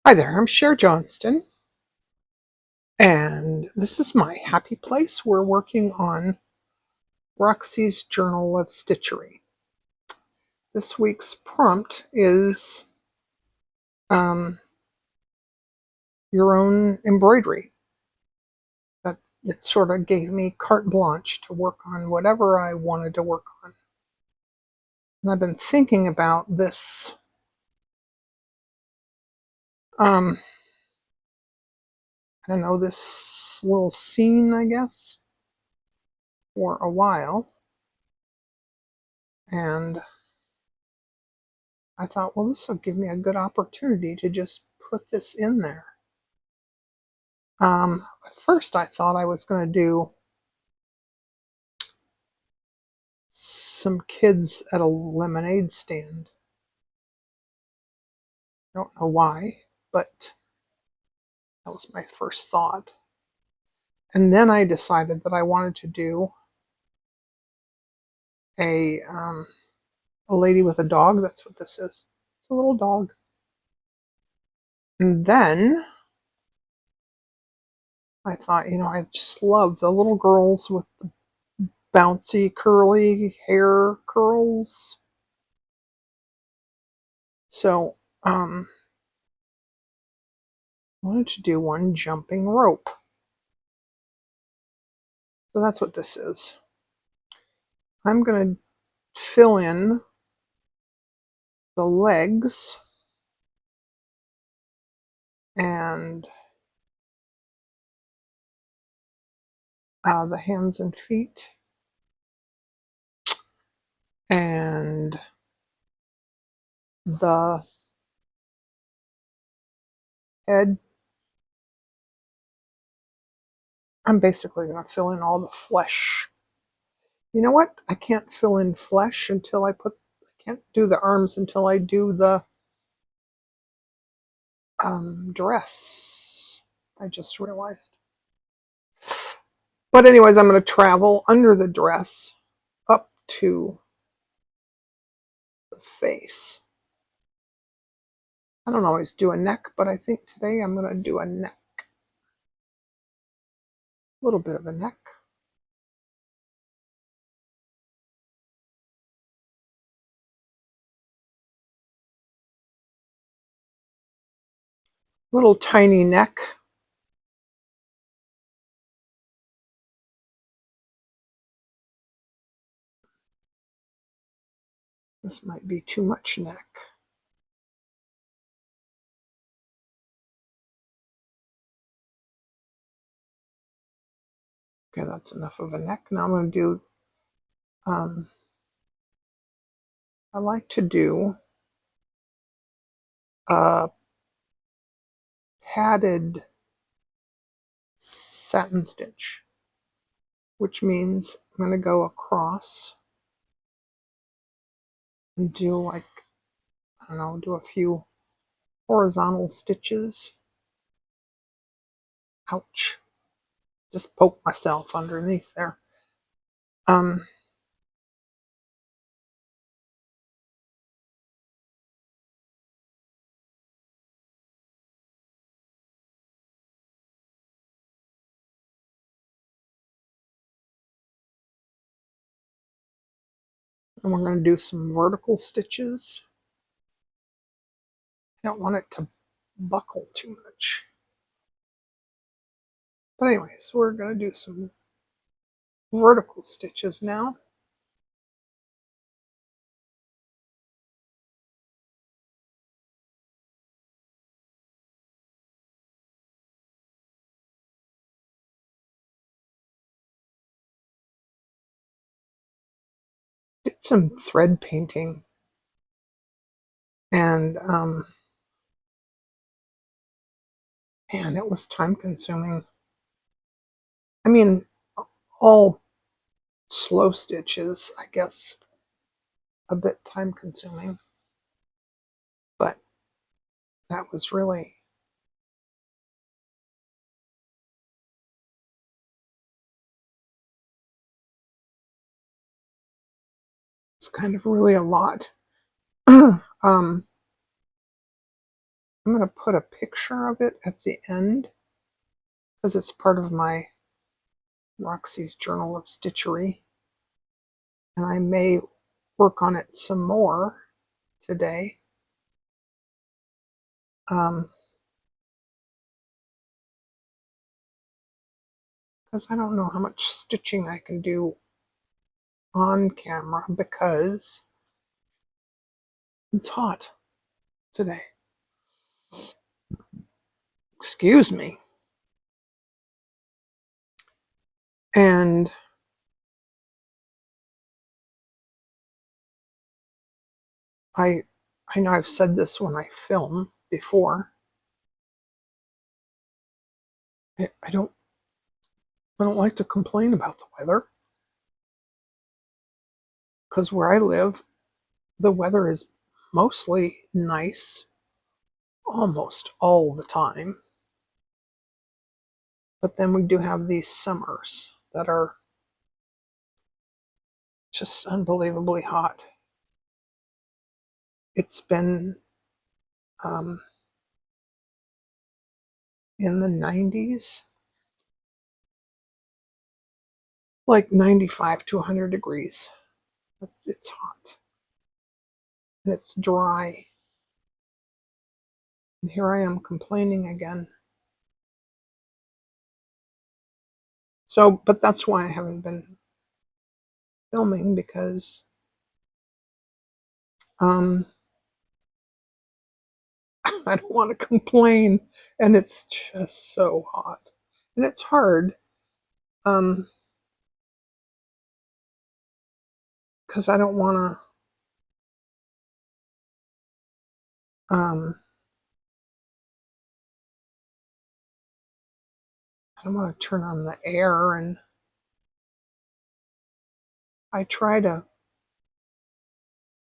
Hi there, I'm Cher Johnston, and this is my happy place. We're working on Roxy's Journal of Stitchery. This week's prompt is um, your own embroidery. That it sort of gave me carte blanche to work on whatever I wanted to work on. And I've been thinking about this I don't know, this little scene, I guess, for a while. And I thought, well, this will give me a good opportunity to just put this in there. At first I thought I was going to do some kids at a lemonade stand. I don't know why, but that was my first thought. And then I decided that I wanted to do a a lady with a dog. That's what this is. It's a little dog. And then I thought, I just love the little girls with the bouncy curly hair curls. So I wanted to do one jumping rope. So that's what this is. I'm going to fill in the legs and the hands and feet and the head. I'm basically going to fill in all the flesh. You know what? I can't fill in flesh until I can't do the arms until I do the dress. I just realized. But anyways, I'm going to travel under the dress up to the face. I don't always do a neck, but I think today I'm going to do a neck. A little bit of a neck. Little tiny neck. This might be too much neck. Okay, that's enough of a neck. Now I'm going to do, I like to do a padded satin stitch, which means I'm going to go across and do like, I don't know, do a few horizontal stitches. Ouch. Just poke myself underneath there. And we're going to do some vertical stitches. I don't want it to buckle too much. But anyways, we're going to do some vertical stitches now. Did some thread painting, and man, it was time consuming. I mean, all slow stitches, I guess, a bit time consuming, but that was really, it's kind of really a lot. I'm going to put a picture of it at the end because it's part of my Roxy's Journal of Stitchery. And I may work on it some more today. Because I don't know how much stitching I can do on camera because it's hot today. Excuse me. And I know I've said this when I film before. I don't like to complain about the weather because where I live, the weather is mostly nice almost all the time. But then we do have these summers that are just unbelievably hot. It's been in the 90s, like 95 to 100 degrees. It's hot and it's dry. And here I am complaining again. So, but that's why I haven't been filming because I don't want to complain and it's just so hot. And it's hard because I don't want to I don't want to turn on the air, and I try to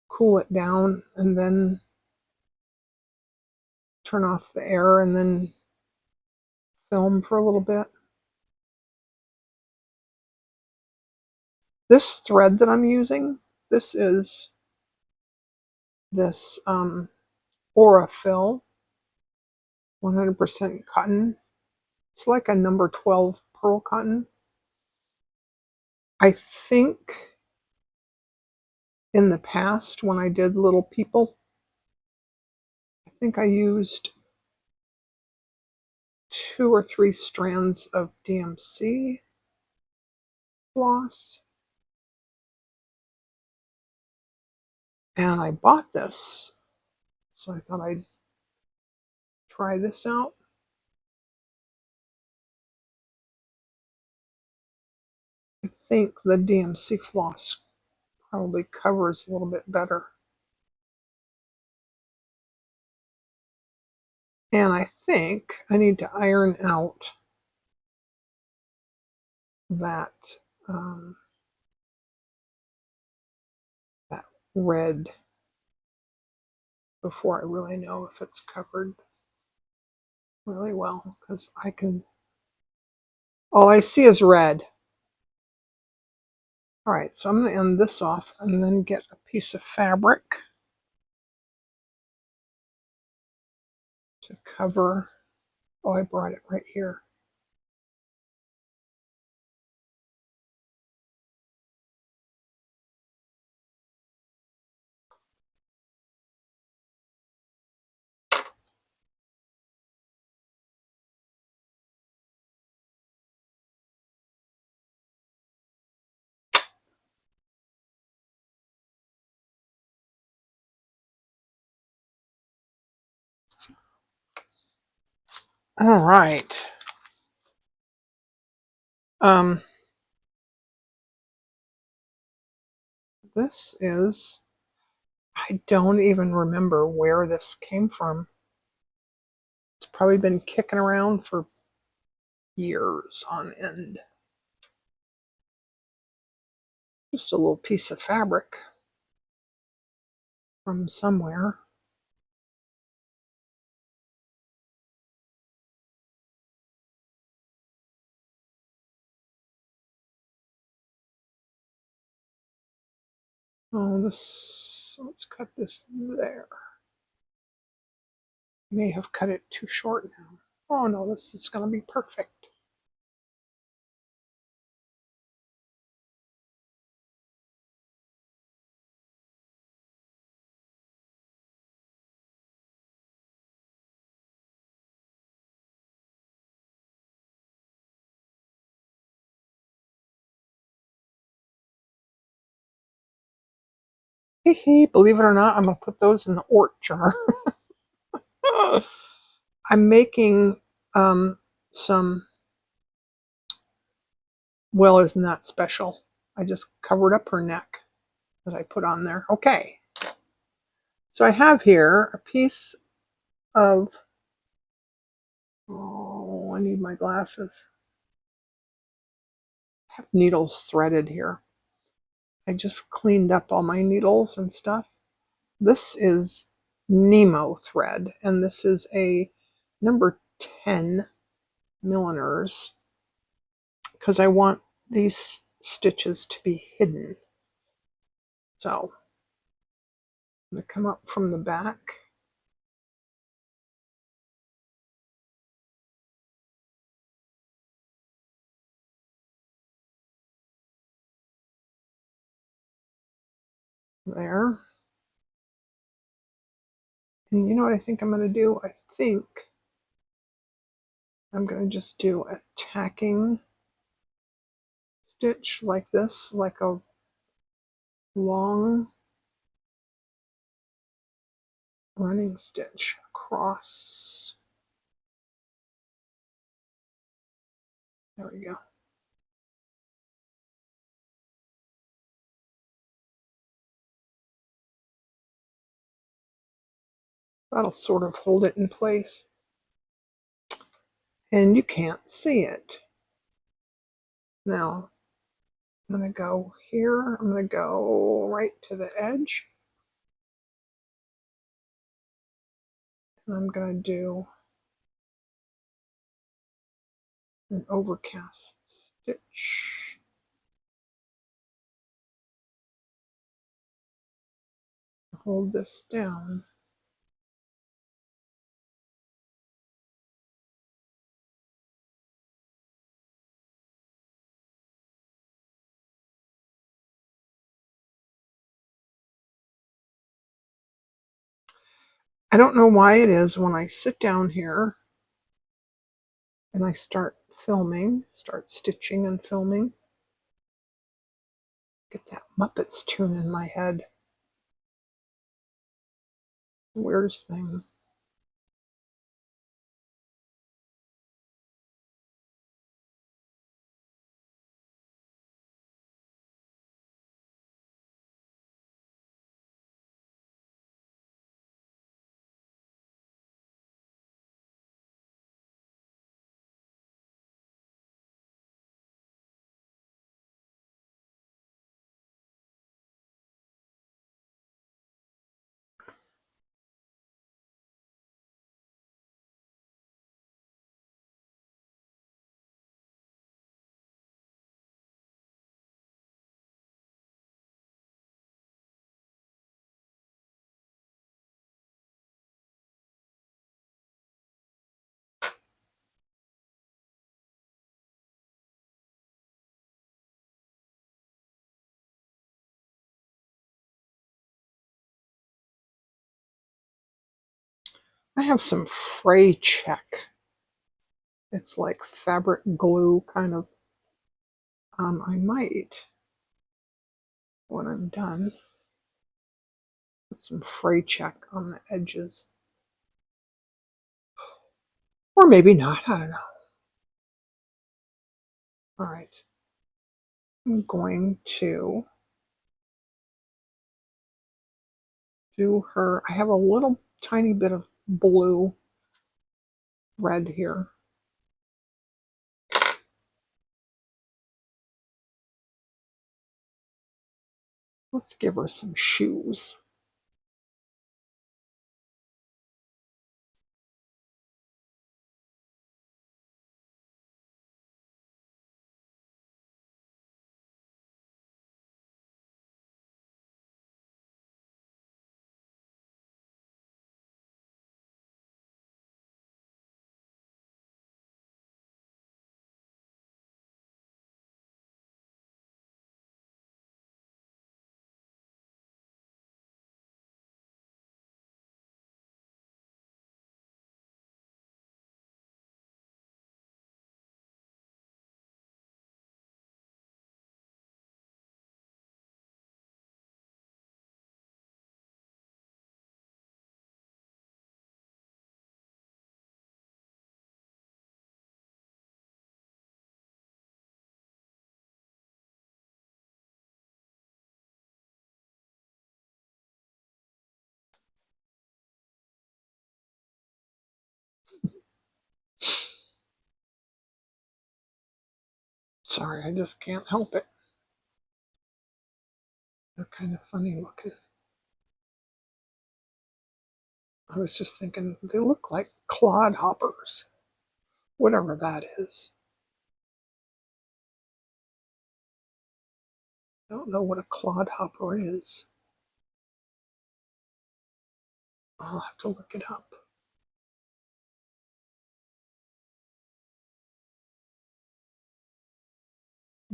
cool it down and then turn off the air and then film for a little bit. This thread that I'm using, this is this Aura Fill 100% cotton. It's like a number 12 pearl cotton. I think in the past when I did little people, I think I used 2 or 3 strands of DMC floss. And I bought this, so I thought I'd try this out. I think the DMC floss probably covers a little bit better. And I think I need to iron out that that red before I really know if it's covered really well, because I can, all I see is red. All right, so I'm going to end this off and then get a piece of fabric to cover. Oh, I brought it right here. All right. This is, I don't even remember where this came from. It's probably been kicking around for years on end. Just a little piece of fabric from somewhere. Oh, this, let's cut this there. May have cut it too short now. Oh no, this is going to be perfect. Hee believe it or not, I'm going to put those in the Ort jar. I'm making some, well, isn't that special? I just covered up her neck that I put on there. Okay. So I have here a piece of, oh, I need my glasses. I have needles threaded here. I just cleaned up all my needles and stuff. This is Nemo thread, and this is a number 10 milliners because I want these stitches to be hidden. So I'm going to come up from the back. There. And you know what I think I'm going to do? I think I'm going to just do a tacking stitch like this, like a long running stitch across. There we go. That'll sort of hold it in place. And you can't see it. Now, I'm going to go here. I'm going to go right to the edge. And I'm going to do an overcast stitch. Hold this down. I don't know why it is when I sit down here and I start filming, start stitching and filming, get that Muppets tune in my head. Weirdest thing. I have some fray check. It's like fabric glue kind of. I might, when I'm done, put some fray check on the edges. Or maybe not, I don't know. All right. I'm going to do her, I have a little tiny bit of blue red here. Let's give her some shoes. Sorry, I just can't help it. They're kind of funny looking. I was just thinking they look like clodhoppers, whatever that is. I don't know what a clodhopper is. I'll have to look it up.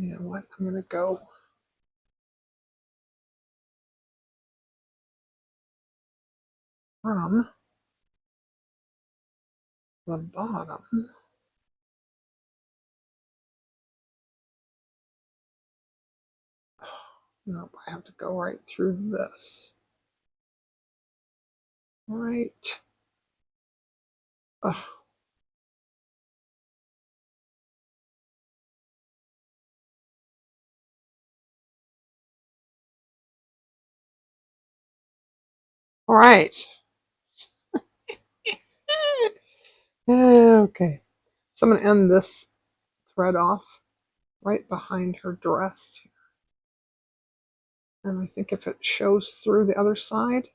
You know what? I'm going to go from the bottom. Nope, I have to go right through this. Right. Ugh. All right. Okay. So I'm going to end this thread off right behind her dress. And I think if it shows through the other side,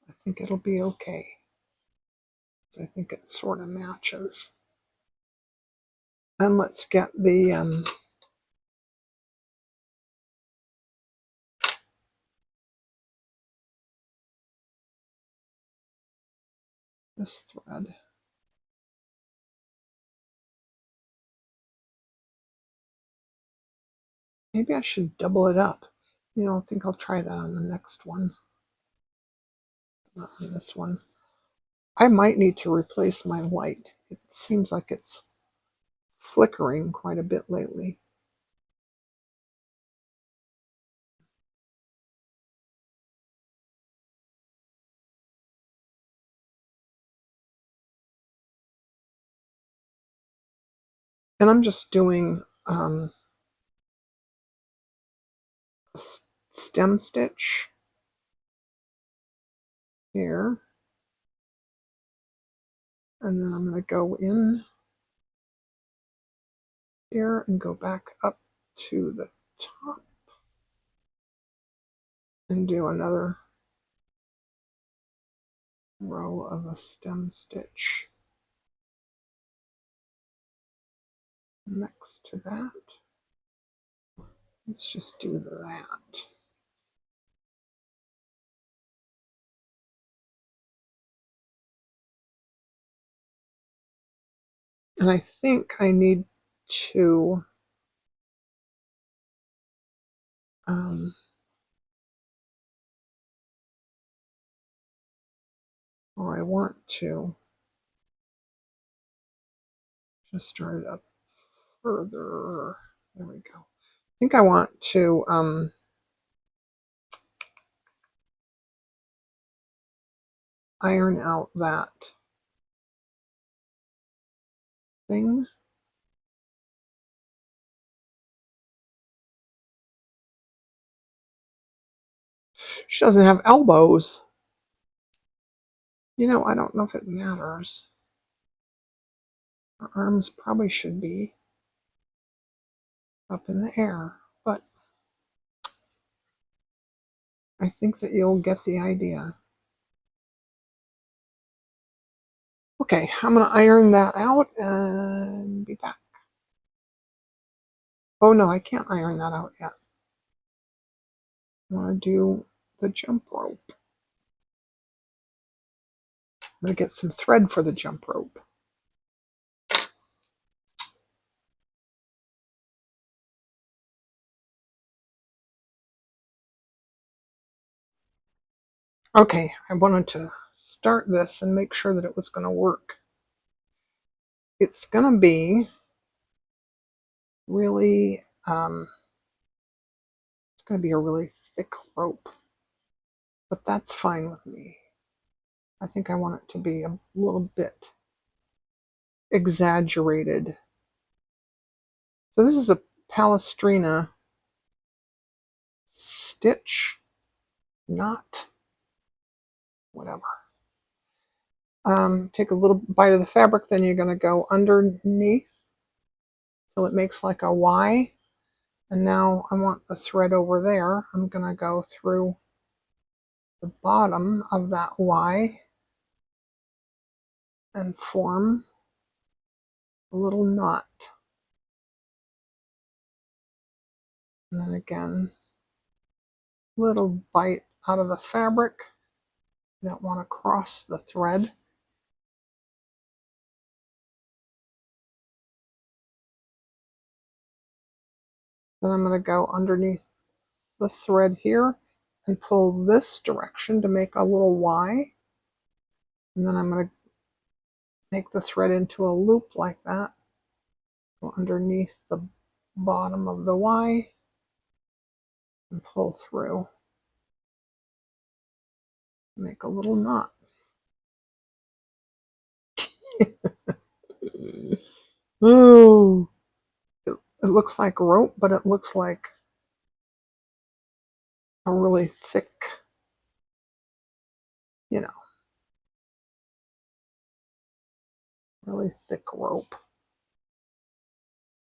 I think it'll be okay. So I think it sort of matches. And let's get the this thread. Maybe I should double it up. You know, I think I'll try that on the next one. Not on this one. I might need to replace my light. It seems like it's flickering quite a bit lately. And I'm just doing a stem stitch here. And then I'm going to go in here and go back up to the top and do another row of a stem stitch next to that. Let's just do that. And I think I need to or I want to just start it up further. There we go. I think I want to iron out that thing. She doesn't have elbows. You know, I don't know if it matters. Her arms probably should be up in the air, but I think that you'll get the idea. Okay, I'm going to iron that out and be back. Oh no, I can't iron that out yet. I want to do the jump rope. I'm going to get some thread for the jump rope. Okay, I wanted to start this and make sure that it was going to work. It's going to be really, it's going to be a really thick rope, but that's fine with me. I think I want it to be a little bit exaggerated. So this is a Palestrina stitch, knot, whatever. Take a little bite of the fabric, then you're going to go underneath till it makes like a Y. And now I want the thread over there. I'm going to go through the bottom of that Y and form a little knot. And then again, little bite out of the fabric. You don't want to cross the thread. Then I'm going to go underneath the thread here and pull this direction to make a little Y. And then I'm going to make the thread into a loop like that. Go underneath the bottom of the Y and pull through. Make a little knot. Oh, it looks like rope, but it looks like a really thick, you know, really thick rope.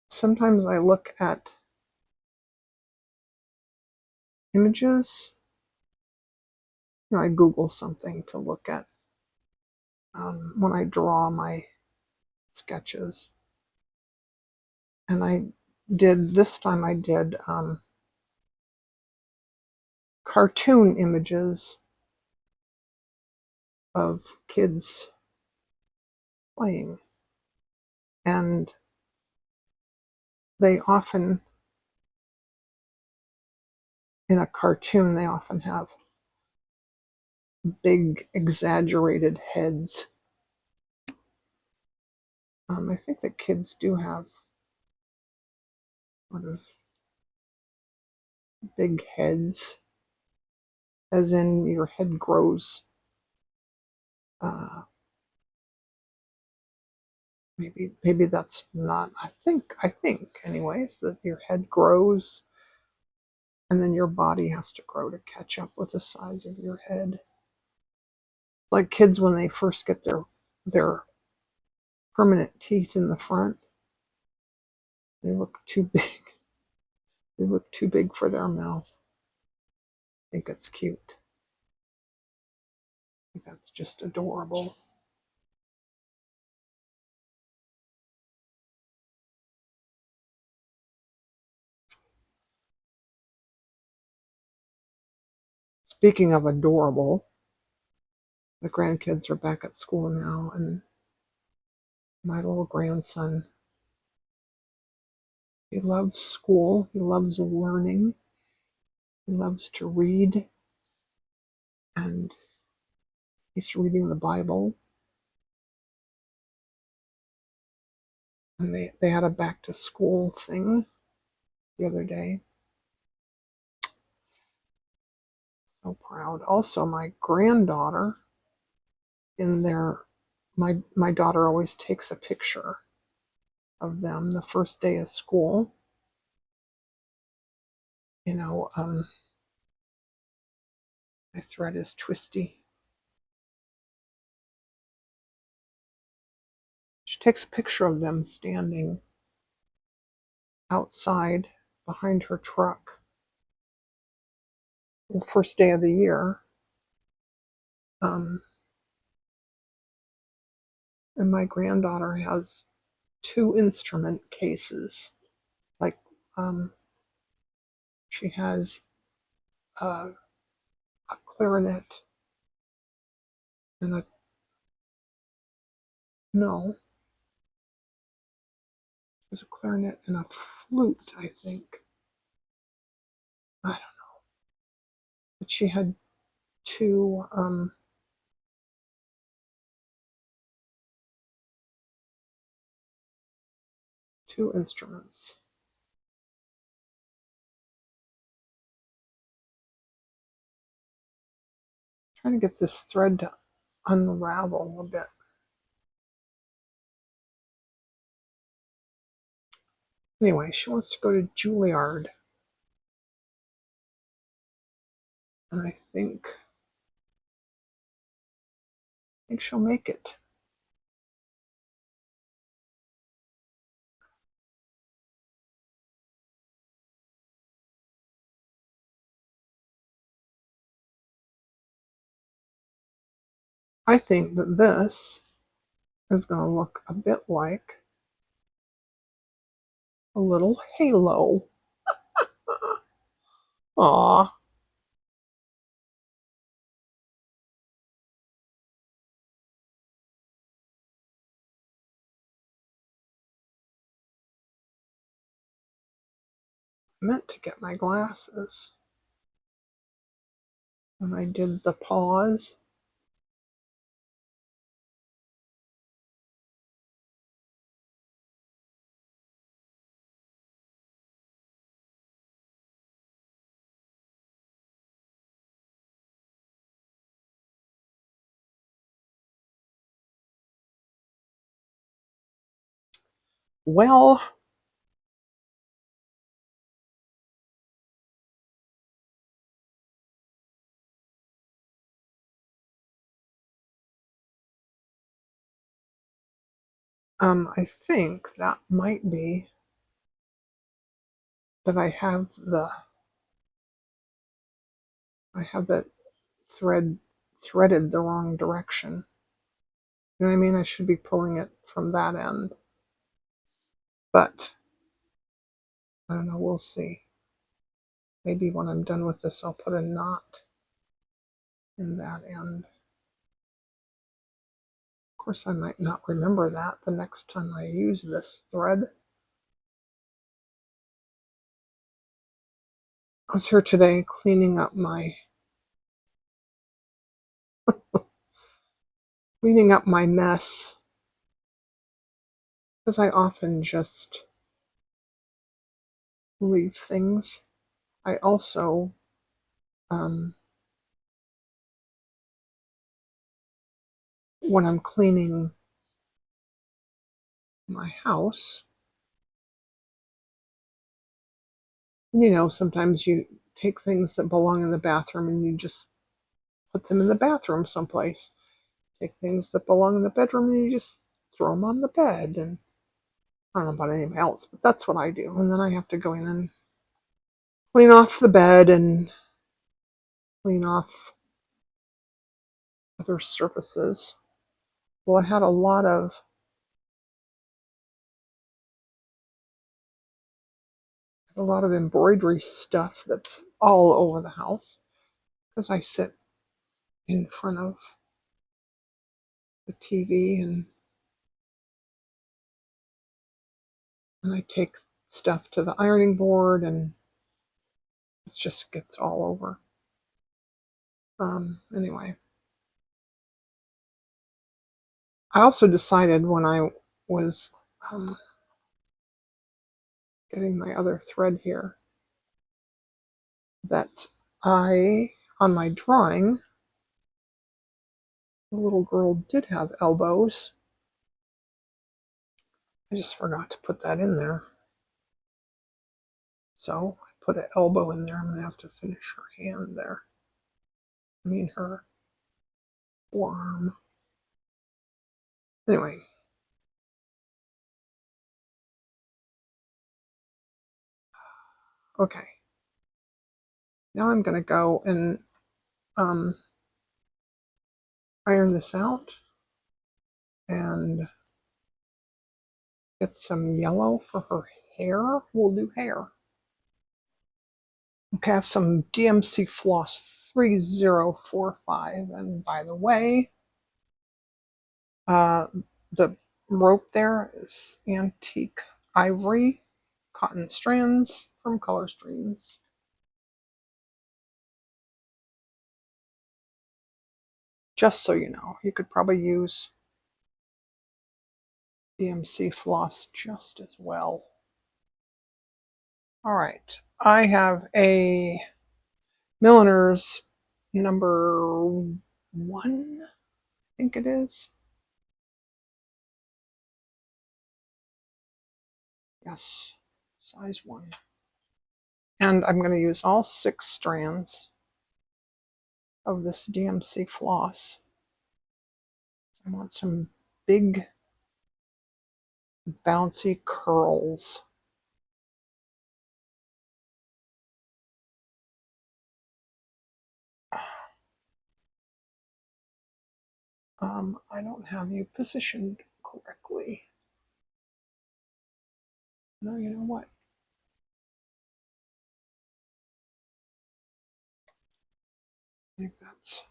Sometimes I look at images. You know, I Google something to look at when I draw my sketches. And this time I did cartoon images of kids playing. And they often, in a cartoon, they often have big, exaggerated heads. I think that kids do have sort of big heads, as in your head grows. Maybe that's not. I think, anyways, that your head grows, and then your body has to grow to catch up with the size of your head. Like kids when they first get their permanent teeth in the front, they look too big. They look too big for their mouth. I think it's cute. I think that's just adorable. Speaking of adorable, the grandkids are back at school now, and my little grandson, he loves school, he loves learning, he loves to read, and he's reading the Bible. And they had a back to school thing the other day. So proud. Also, my granddaughter, my daughter always takes a picture of them the first day of school. You know, my thread is twisty. She takes a picture of them standing outside behind her truck the first day of the year. And my granddaughter has 2 instrument cases. Like, she has a clarinet and no, there's a clarinet and a flute, I think. I don't know. But she had two, two instruments. I'm trying to get this thread to unravel a bit. Anyway, she wants to go to Juilliard. And I think she'll make it. I think that this is going to look a bit like a little halo. Aw. I meant to get my glasses when I did the pause. Well, I think that might be that I have that thread threaded the wrong direction. You know what I mean? I should be pulling it from that end. But I don't know, we'll see. Maybe when I'm done with this, I'll put a knot in that end. Of course, I might not remember that the next time I use this thread. I was here today cleaning up my mess because I often just leave things. I also when I'm cleaning my house, you know, sometimes you take things that belong in the bathroom and you just put them in the bathroom someplace. Take things that belong in the bedroom and you just throw them on the bed. And I don't know about anybody else, but that's what I do. And then I have to go in and clean off the bed and clean off other surfaces. Well, I had a lot of embroidery stuff that's all over the house because I sit in front of the TV and I take stuff to the ironing board and it just gets all over. Anyway, I also decided when I was getting my other thread here that on my drawing, the little girl did have elbows. I just forgot to put that in there. So I put an elbow in there. I'm going to have to finish her hand there. I mean her forearm. Anyway. Okay. Now I'm going to go and iron this out and get some yellow for her hair. We'll do hair. Okay, I have some DMC Floss 3045. And by the way, the rope there is antique ivory cotton strands from Color Streams. Just so you know, you could probably use DMC floss just as well. All right, I have a Milliner's number 1, I think it is. Yes, size 1. And I'm going to use all 6 strands of this DMC floss. I want some big, bouncy curls. I don't have you positioned correctly. No, you know what? I think that's...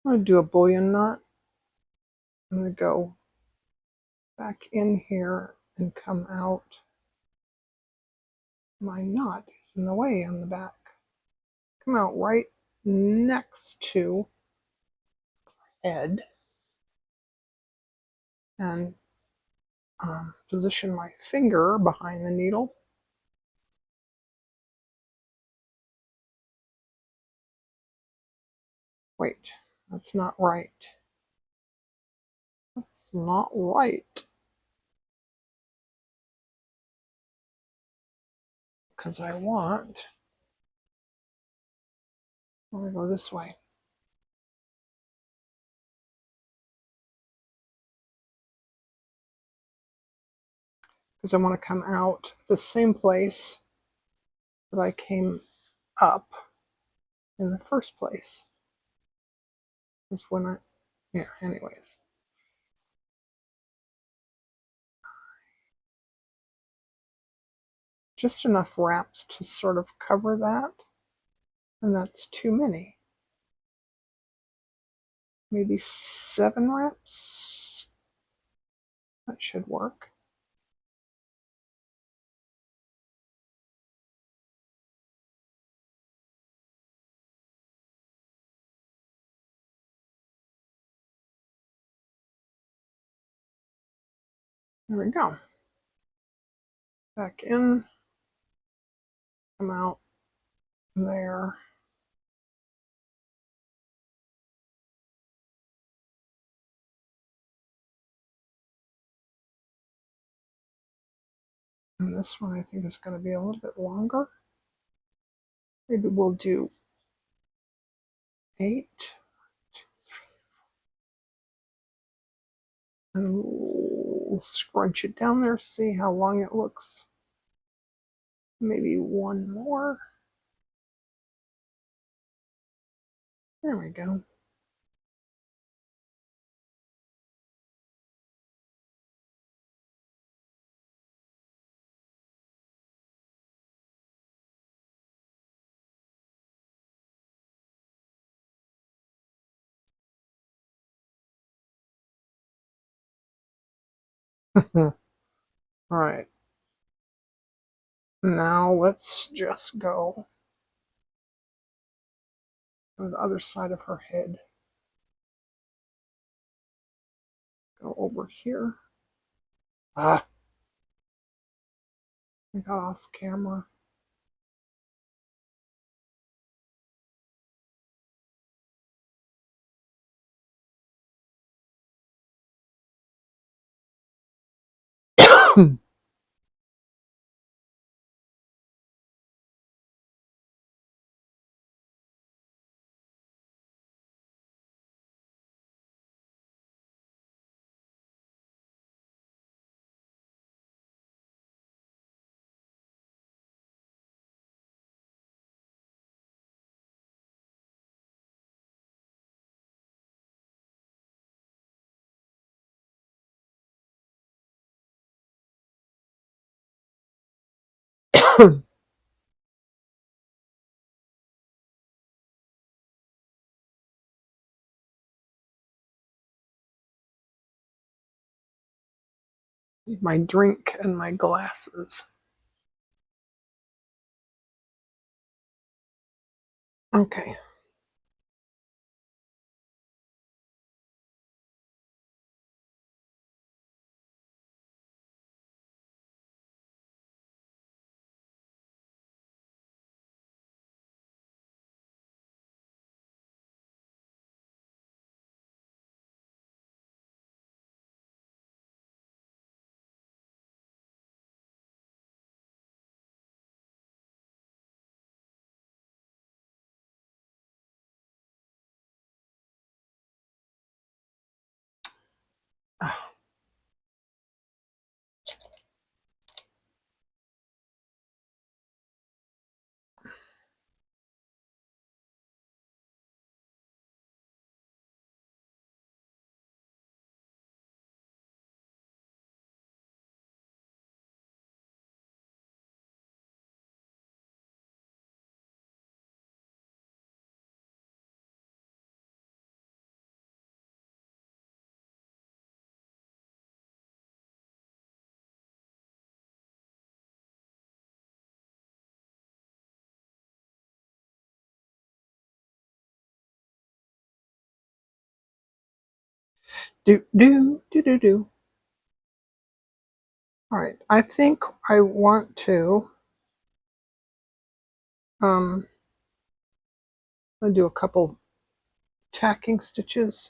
I'm going to do a bullion knot. I'm going to go back in here and come out. My knot is in the way on the back. Come out right next to head and position my finger behind the needle. Wait, that's not right. That's not right. Because I want to go this way. Because I want to come out the same place that I came up in the first place. Is when I, yeah, anyways. Just enough wraps to sort of cover that. And that's too many. Maybe 7 wraps. That should work. There we go. Back in, come out there. And this one I think is going to be a little bit longer. Maybe we'll do 8. And we'll scrunch it down there, see how long it looks. Maybe 1 more. There we go. All right. Now let's just go to the other side of her head. Go over here. Ah, I got off camera. Need my drink and my glasses. Okay. Do, do, do, do, do. All right, I think I want to I'll do a couple tacking stitches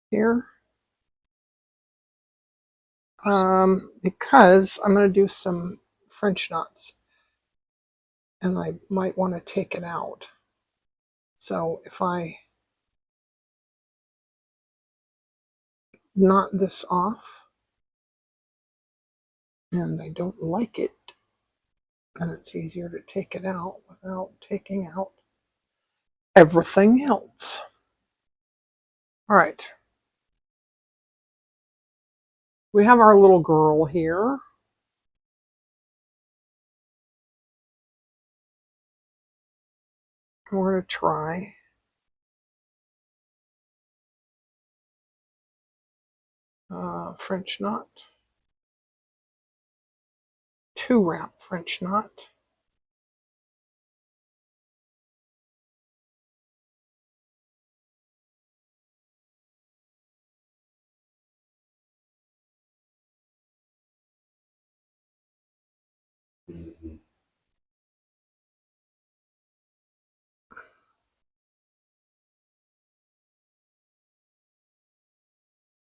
here because I'm going to do some French knots and I might want to take it out. So if I knot this off and I don't like it, then it's easier to take it out without taking out everything else. All right. We have our little girl here. We're going to try French knot, 2-wrap French knot.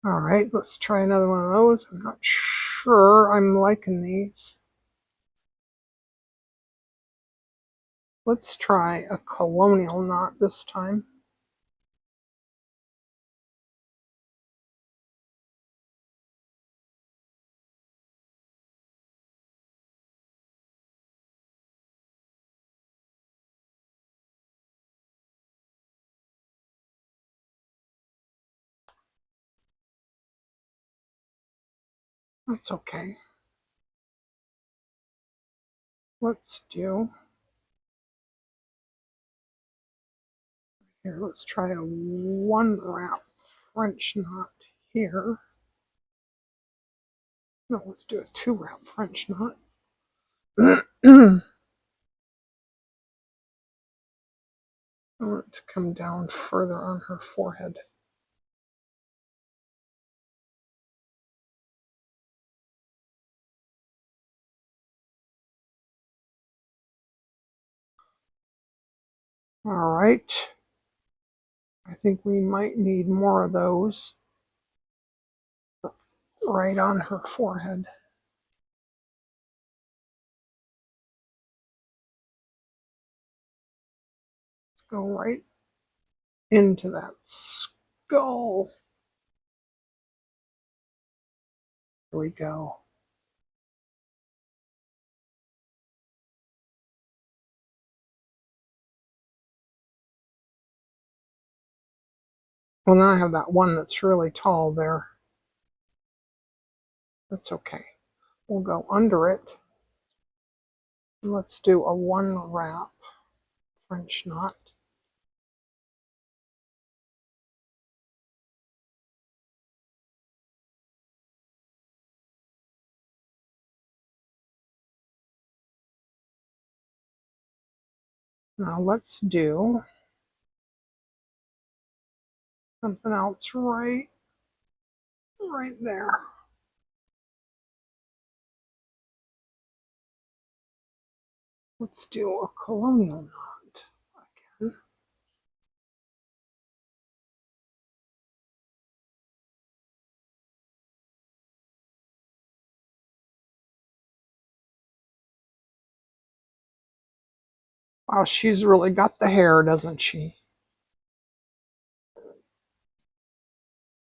All right, let's try another one of those. I'm not sure I'm liking these. Let's try a colonial knot this time. That's okay. Let's do, here, let's try a 1-wrap French knot here. No, let's do a 2-wrap French knot. I want it to come down further on her forehead. All right. I think we might need more of those right on her forehead. Let's go right into that skull. Here we go. Well, now I have that one that's really tall there. That's okay. We'll go under it. And let's do a 1-wrap French knot. Now let's do something else right there. Let's do a colonial knot again. Wow, she's really got the hair, doesn't she?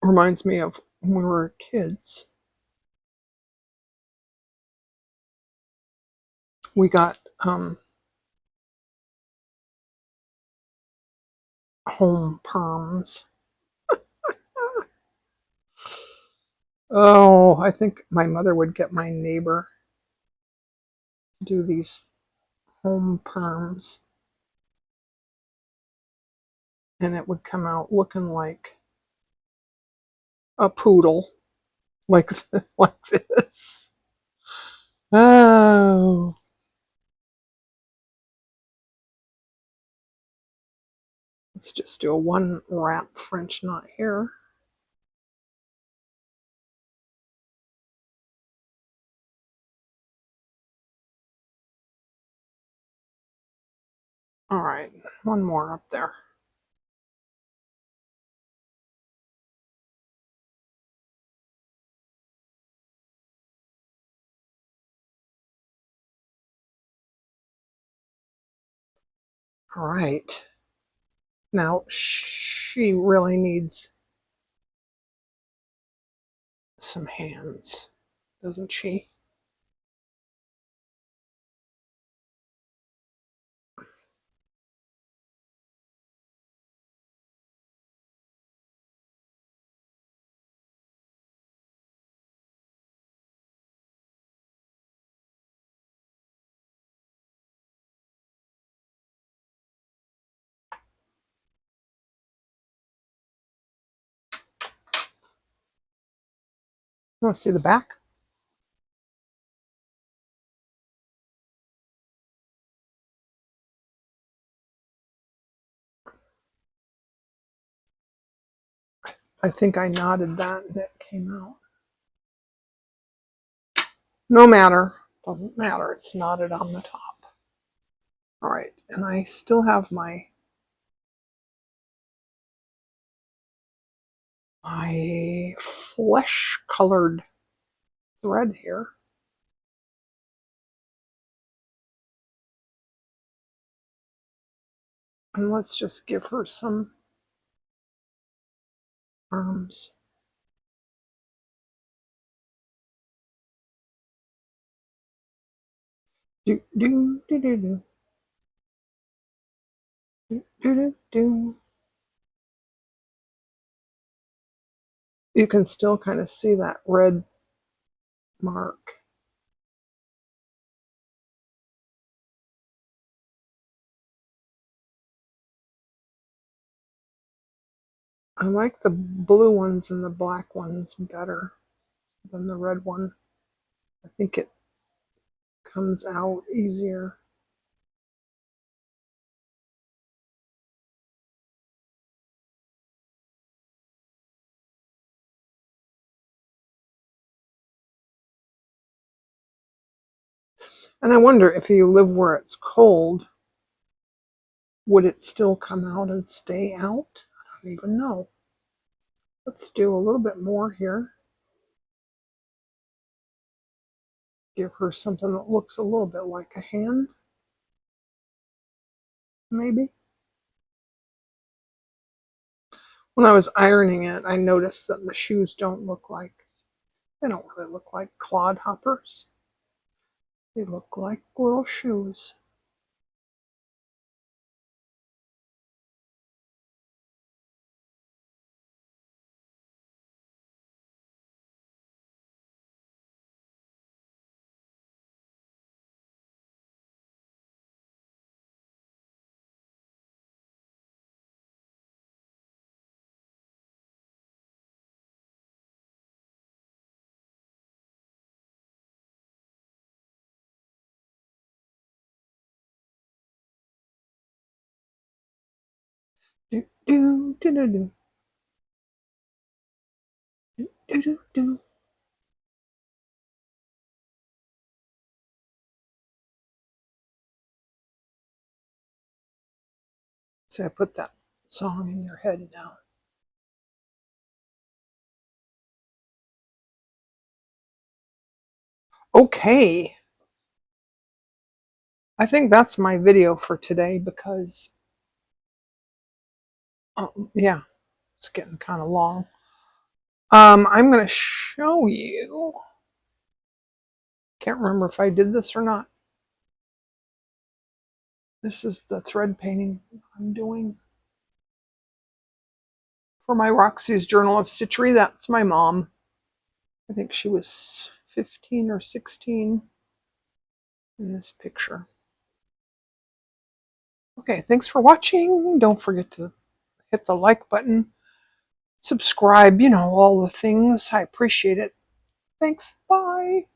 Reminds me of when we were kids. We got home perms. Oh, I think my mother would get my neighbor to do these home perms. And it would come out looking like a poodle, like like this. Oh, let's just do a 1-wrap French knot here. All right, one more up there. All right. Now she really needs some hands, doesn't she? Want to see the back? I think I knotted that and it came out. No matter. Doesn't matter. It's knotted on the top. All right. And I still have my flesh colored thread here. And let's just give her some arms. Do do do do do do do do. You can still kind of see that red mark. I like the blue ones and the black ones better than the red one. I think it comes out easier. And I wonder if you live where it's cold, would it still come out and stay out? I don't even know. Let's do a little bit more here. Give her something that looks a little bit like a hand, maybe. When I was ironing it, I noticed that the shoes don't really look like clodhoppers. They look like little shoes. Do do do do do do do do. So I put that song in your head now. Okay, I think that's my video for today because, yeah, it's getting kind of long. I'm going to show you. Can't remember if I did this or not. This is the thread painting I'm doing for my Roxy's Journal of Stitchery. That's my mom. I think she was 15 or 16 in this picture. Okay, thanks for watching. Don't forget to hit the like button, subscribe, all the things. I appreciate it. Thanks. Bye.